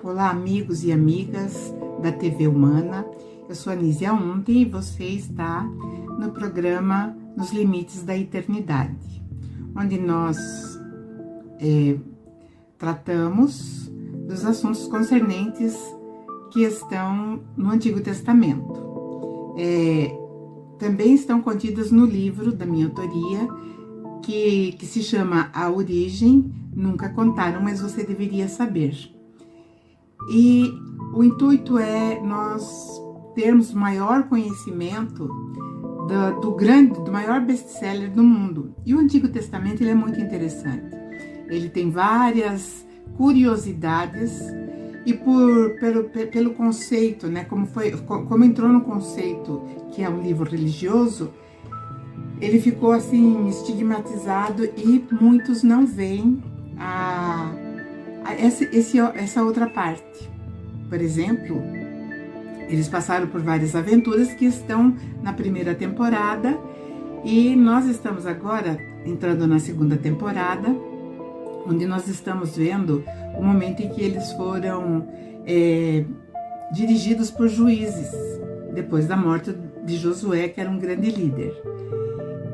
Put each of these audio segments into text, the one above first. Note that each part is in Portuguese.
Olá, amigos e amigas da TV Humana. Eu sou a Nízia Ontem e você está no programa Nos Limites da Eternidade, onde nós tratamos dos assuntos concernentes que estão no Antigo Testamento. Também estão contidas no livro da minha autoria, que se chama A Origem, Nunca Contaram, mas Você Deveria Saber. E o intuito é nós termos maior conhecimento do maior best-seller do mundo. E o Antigo Testamento ele é muito interessante. Ele tem várias curiosidades e pelo conceito, né, como entrou no conceito que é um livro religioso, ele ficou assim estigmatizado e muitos não veem essa outra parte. Por exemplo, eles passaram por várias aventuras que estão na primeira temporada e nós estamos agora entrando na segunda temporada, onde nós estamos vendo o momento em que eles foram dirigidos por juízes, depois da morte de Josué, que era um grande líder.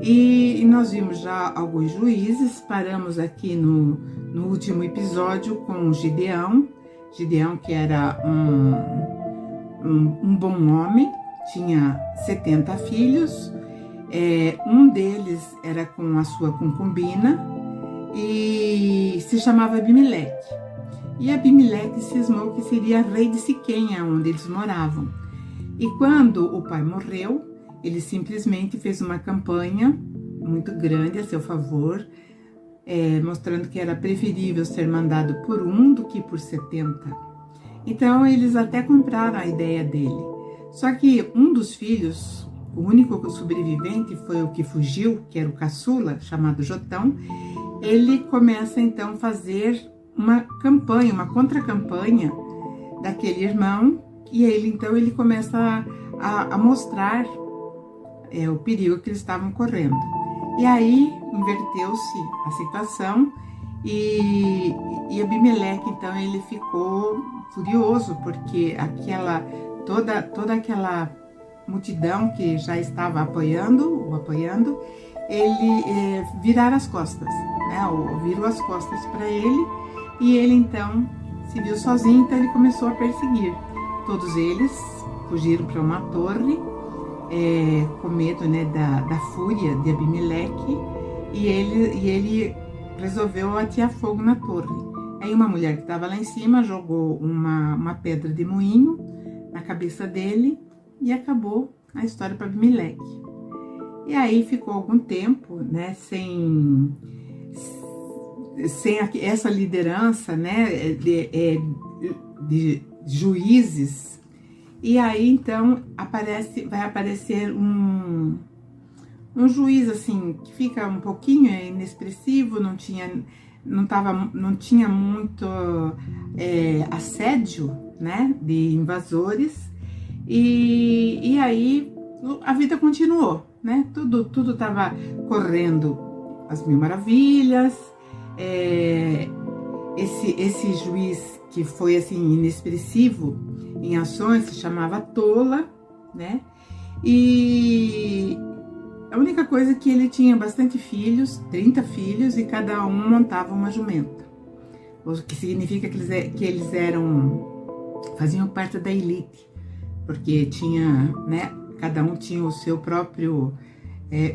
E nós vimos já alguns juízes, paramos aqui no último episódio com Gideão, que era um bom homem, tinha 70 filhos, um deles era com a sua concubina e se chamava Abimeleque. E Abimeleque cismou que seria rei de Siquém, onde eles moravam. E quando o pai morreu, ele simplesmente fez uma campanha muito grande a seu favor, mostrando que era preferível ser mandado por um do que por 70. Então, eles até compraram a ideia dele. Só que um dos filhos, o único sobrevivente, foi o que fugiu, que era o caçula, chamado Jotão. Ele começa, então, a fazer uma campanha, uma contra-campanha daquele irmão, e ele começa a mostrar o perigo que eles estavam correndo. E aí inverteu-se a situação e Abimeleque, então, ele ficou furioso porque toda aquela multidão que já estava apoiando, ele viraram as costas, né? Virou as costas para ele e ele então se viu sozinho, então ele começou a perseguir. Todos eles fugiram para uma torre, com medo, né, da fúria de Abimeleque, e ele resolveu atear fogo na torre. Aí uma mulher que estava lá em cima jogou uma pedra de moinho na cabeça dele e acabou a história para Abimeleque. E aí ficou algum tempo, né, sem essa liderança, né, de juízes. E aí, então, vai aparecer um juiz, assim, que fica um pouquinho inexpressivo, não tinha muito assédio, né, de invasores. E aí, a vida continuou, né, tudo estava correndo às mil maravilhas. Esse juiz que foi, assim, inexpressivo em ações, se chamava Tola, né? E a única coisa é que ele tinha bastante filhos, 30 filhos, e cada um montava uma jumenta. O que significa que eles faziam parte da elite, porque tinha, né? Cada um tinha o seu próprio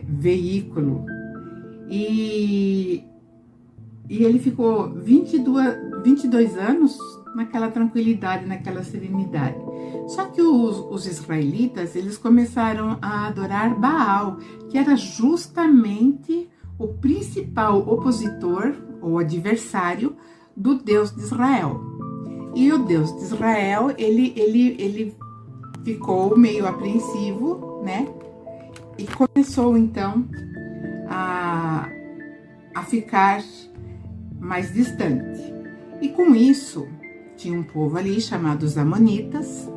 veículo. E ele ficou 22 anos naquela tranquilidade, naquela serenidade. Só que os israelitas, eles começaram a adorar Baal, que era justamente o principal opositor ou adversário do Deus de Israel. E o Deus de Israel, ele ficou meio apreensivo, né? E começou então a ficar mais distante. E com isso, tinha um povo ali chamado os Amonitas.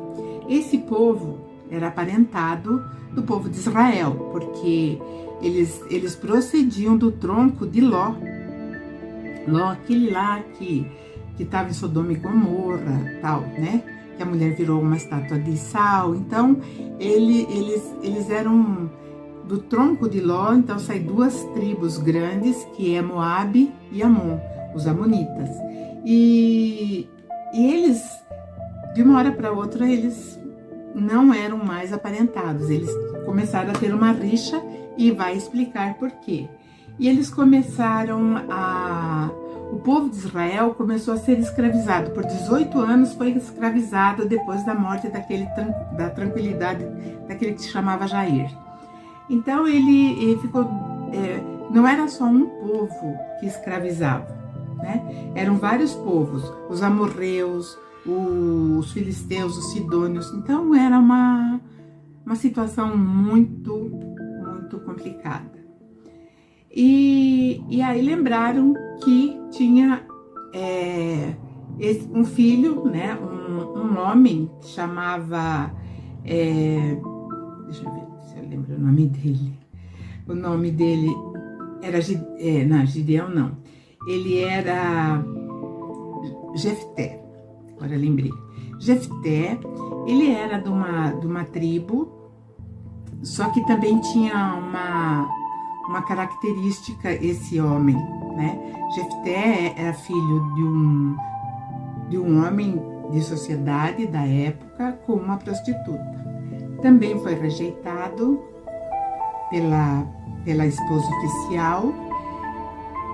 Esse povo era aparentado do povo de Israel, porque eles procediam do tronco de Ló. Ló, aquele lá que que estava em Sodoma e Gomorra, tal, né? Que a mulher virou uma estátua de sal. Então, eles eram do tronco de Ló, então saem duas tribos grandes, que é Moabe e Amon, os amonitas. E eles, de uma hora para outra, eles não eram mais aparentados. Eles começaram a ter uma rixa e vai explicar por quê. E eles começaram o povo de Israel começou a ser escravizado. Por 18 anos foi escravizado depois da morte da tranquilidade daquele que se chamava Jair. Então ele ficou... não era só um povo que escravizava, né? Eram vários povos. Os amorreus, os filisteus, os sidônios. Então era uma situação muito, muito complicada. E aí lembraram que tinha um filho, né, um homem que chamava, deixa eu ver se eu lembro o nome dele. O nome dele era, não, Gideão não, ele era Jefté, agora lembrei. Jefté, ele era de uma tribo, só que também tinha uma característica, esse homem, né? Jefté era filho de um homem de sociedade da época com uma prostituta. Também foi rejeitado pela esposa oficial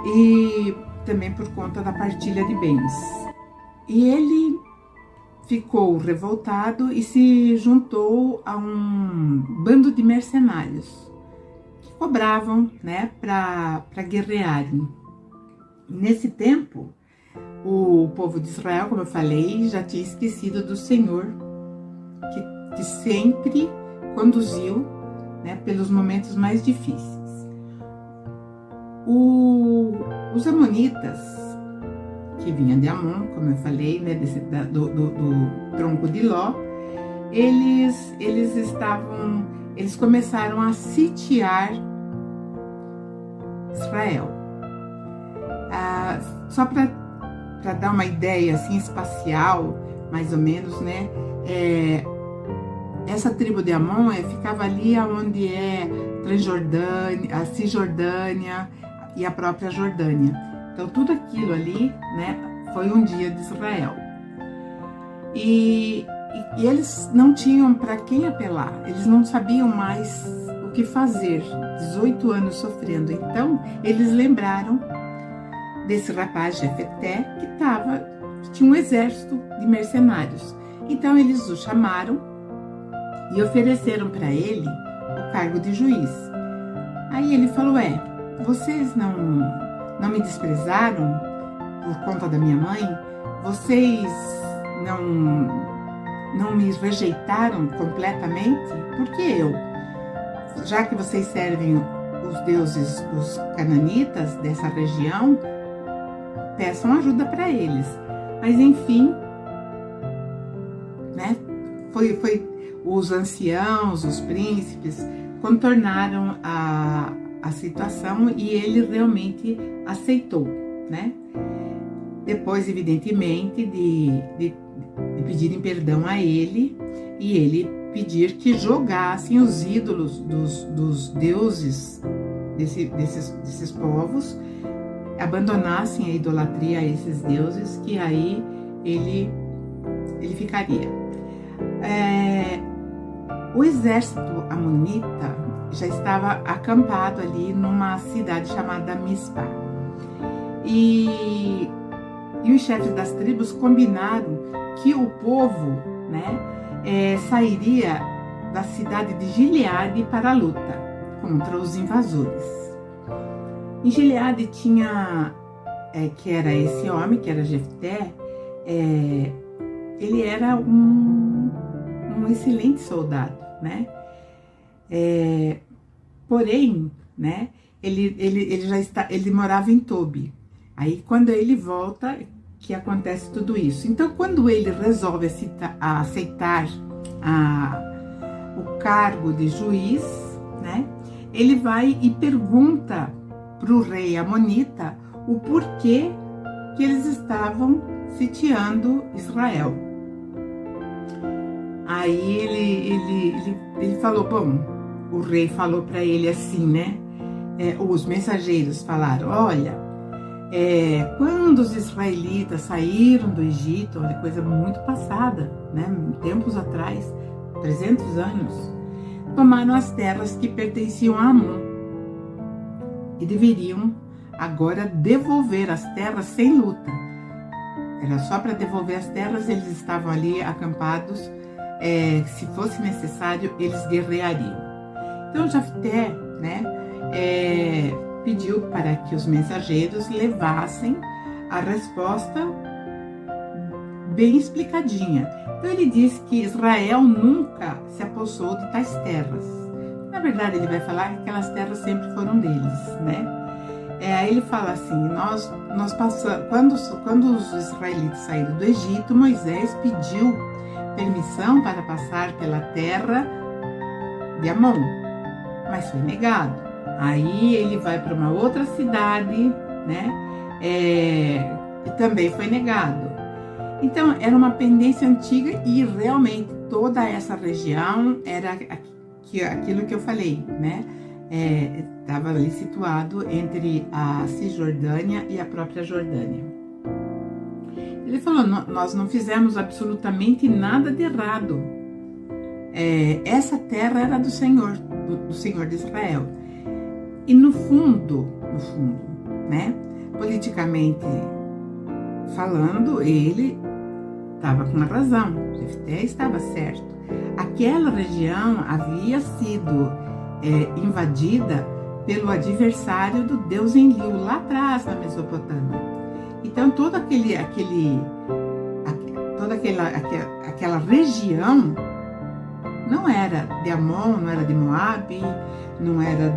e também por conta da partilha de bens. E ele ficou revoltado e se juntou a um bando de mercenários que cobravam, né, para guerrearem. Nesse tempo, o povo de Israel, como eu falei, já tinha esquecido do Senhor, que sempre conduziu, né, pelos momentos mais difíceis. Os amonitas, que vinham de Amon, como eu falei, né, do tronco de Ló, eles começaram a sitiar Israel. Só para dar uma ideia assim espacial, mais ou menos, né? Essa tribo de Amon ficava ali onde é Transjordânia, a Cisjordânia e a própria Jordânia. Então tudo aquilo ali, né, foi um dia de Israel. E eles não tinham para quem apelar, eles não sabiam mais o que fazer, 18 anos sofrendo. Então eles lembraram desse rapaz Jefté que tinha um exército de mercenários. Então eles o chamaram e ofereceram para ele o cargo de juiz. Aí ele falou: vocês não me desprezaram por conta da minha mãe? Vocês não me rejeitaram completamente? Porque eu, já que vocês servem os deuses dos cananitas dessa região, peçam ajuda para eles. Mas enfim, né, foi os anciãos, os príncipes contornaram a situação e ele realmente aceitou, né? Depois, evidentemente, de pedirem perdão a ele e ele pedir que jogassem os ídolos dos deuses desses povos, abandonassem a idolatria a esses deuses, que aí ele ficaria. O exército amonita já estava acampado ali numa cidade chamada Mispa. E os chefes das tribos combinaram que o povo, né, sairia da cidade de Gileade para a luta contra os invasores. Em Gileade tinha, que era esse homem, que era Jefté, ele era um excelente soldado, né? Porém, né, ele morava em Tobi. Aí quando ele volta, que acontece tudo isso. Então quando ele resolve aceitar o cargo de juiz, né, ele vai e pergunta para o rei amonita o porquê que eles estavam sitiando Israel. Aí ele falou, bom, o rei falou para ele assim, né? Os mensageiros falaram, olha, quando os israelitas saíram do Egito, olha, coisa muito passada, né? Tempos atrás, 300 anos, tomaram as terras que pertenciam a Amon e deveriam agora devolver as terras sem luta. Era só para devolver as terras, eles estavam ali acampados, se fosse necessário, eles guerreariam. Então Jefté, né, pediu para que os mensageiros levassem a resposta bem explicadinha. Então ele diz que Israel nunca se apossou de tais terras. Na verdade, ele vai falar que aquelas terras sempre foram deles, né? Aí ele fala assim, nós passamos, quando os israelitas saíram do Egito, Moisés pediu permissão para passar pela terra de Amon, mas foi negado. Aí ele vai para uma outra cidade, né? E também foi negado. Então era uma pendência antiga e realmente toda essa região era aquilo que eu falei, né? Estava ali situado entre a Cisjordânia e a própria Jordânia. Ele falou, nós não fizemos absolutamente nada de errado. Essa terra era do Senhor de Israel. E no fundo, né, politicamente falando, ele estava com a razão, Jefté estava certo. Aquela região havia sido invadida pelo adversário do Deus Enlil, lá atrás na Mesopotâmia. Então toda aquela região não era de Amon, não era de Moabe, não era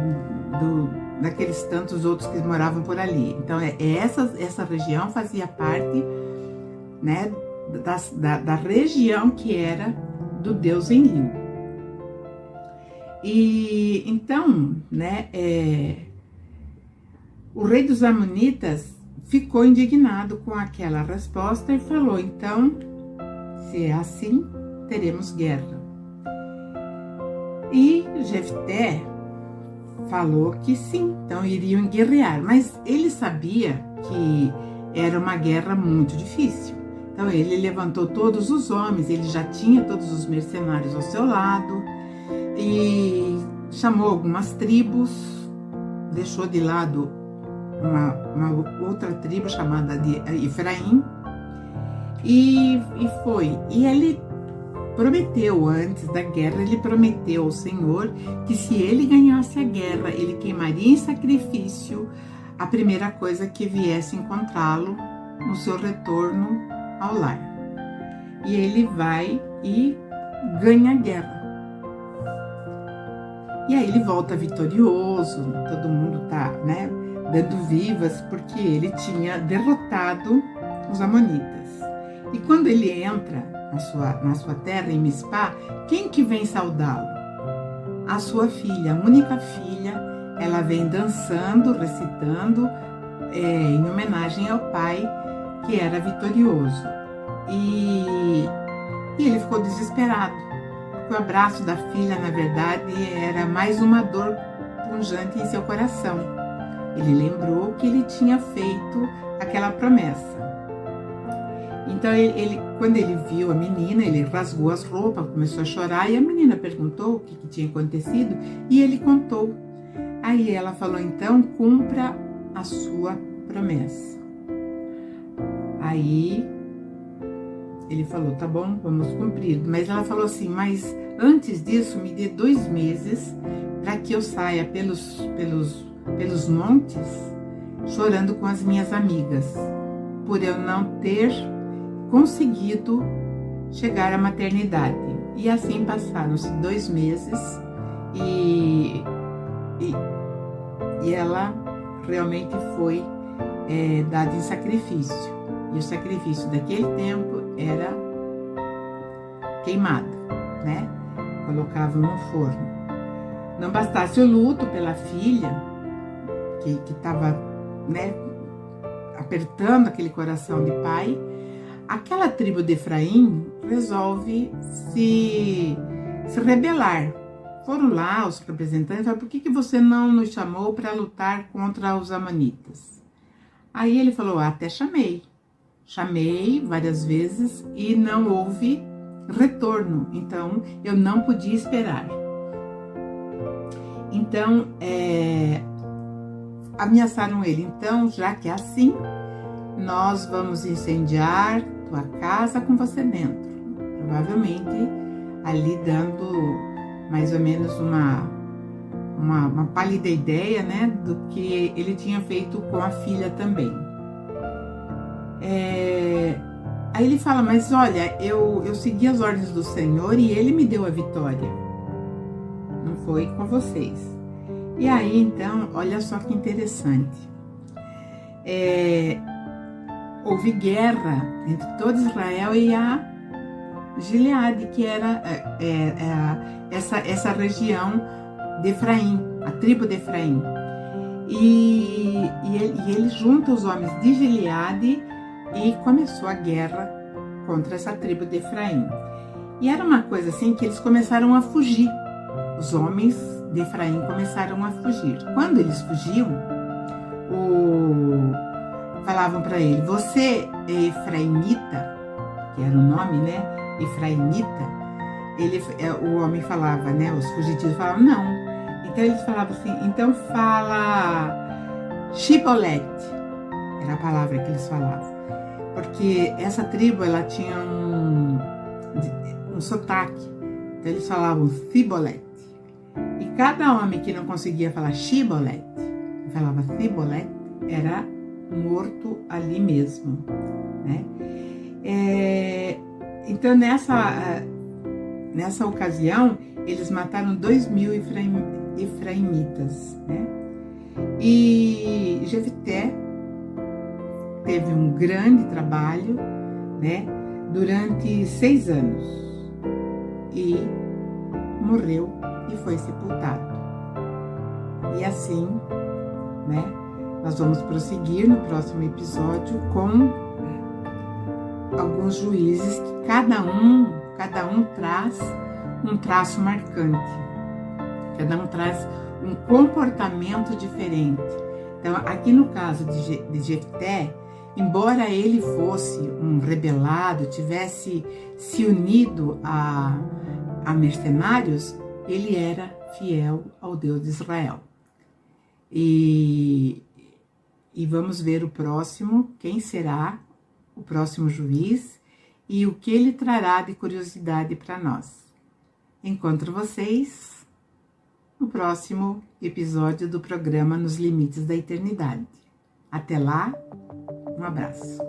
daqueles tantos outros que moravam por ali. Então essa região fazia parte, né, da região que era do Deus Enlil. E então, né, o rei dos Amonitas ficou indignado com aquela resposta e falou, então, se é assim, teremos guerra. E Jefté falou que sim, então iriam guerrear, mas ele sabia que era uma guerra muito difícil. Então ele levantou todos os homens, ele já tinha todos os mercenários ao seu lado e chamou algumas tribos, deixou de lado uma outra tribo chamada de Efraim e foi. E ele prometeu, antes da guerra, ele prometeu ao Senhor que se ele ganhasse a guerra, ele queimaria em sacrifício a primeira coisa que viesse encontrá-lo no seu retorno ao lar. E ele vai e ganha a guerra. E aí ele volta vitorioso, todo mundo tá, né, dando vivas, porque ele tinha derrotado os amonitas. E quando ele entra na sua terra, em Mispá, quem que vem saudá-lo? A sua filha, a única filha, ela vem dançando, recitando, em homenagem ao pai, que era vitorioso. E ele ficou desesperado. O abraço da filha, na verdade, era mais uma dor pungente em seu coração. Ele lembrou que ele tinha feito aquela promessa. Então, quando ele viu a menina, ele rasgou as roupas, começou a chorar, e a menina perguntou o que tinha acontecido, e ele contou. Aí ela falou, então, cumpra a sua promessa. Aí ele falou, tá bom, vamos cumprir. Mas ela falou assim, mas antes disso, me dê 2 meses para que eu saia pelos montes chorando com as minhas amigas, por eu não ter conseguido chegar à maternidade. E assim passaram-se 2 meses e ela realmente foi dada em sacrifício. E o sacrifício daquele tempo era queimado, né? Colocavam no forno. Não bastasse o luto pela filha, que estava, né, apertando aquele coração de pai, aquela tribo de Efraim resolve se rebelar. Foram lá os representantes e falaram: por que você não nos chamou para lutar contra os amonitas? Aí ele falou: até chamei várias vezes e não houve retorno, então eu não podia esperar. Então ameaçaram ele: então, já que é assim, nós vamos incendiar tua casa com você dentro. Provavelmente ali dando mais ou menos uma pálida ideia, né, do que ele tinha feito com a filha também. Aí ele fala: mas olha, eu segui as ordens do Senhor e ele me deu a vitória, não foi com vocês. E aí então, olha só que interessante, houve guerra entre todo Israel e a Gileade, que era essa região de Efraim, a tribo de Efraim. E ele junta os homens de Gileade e começou a guerra contra essa tribo de Efraim. E era uma coisa assim que eles começaram a fugir. Os homens de Efraim começaram a fugir. Quando eles fugiam, falavam para ele: você é efraimita, que era o nome, né? Efraimita. O homem falava, né? Os fugitivos falavam: não. Então eles falavam assim: então fala Shibolete, era a palavra que eles falavam, porque essa tribo ela tinha um sotaque, então eles falavam Cibolete. E cada homem que não conseguia falar Shibolete, falava Cibolete, era morto ali mesmo, né? Então nessa ocasião eles mataram 2.000 efraimitas, né? E Jefté teve um grande trabalho, né, durante 6 anos e morreu e foi sepultado. E assim, né, nós vamos prosseguir no próximo episódio com alguns juízes que cada um traz um traço marcante, cada um traz um comportamento diferente. Então, aqui no caso de Jefté, embora ele fosse um rebelado, tivesse se unido a mercenários, ele era fiel ao Deus de Israel. E vamos ver o próximo, quem será o próximo juiz e o que ele trará de curiosidade para nós. Encontro vocês no próximo episódio do programa Nos Limites da Eternidade. Até lá, um abraço.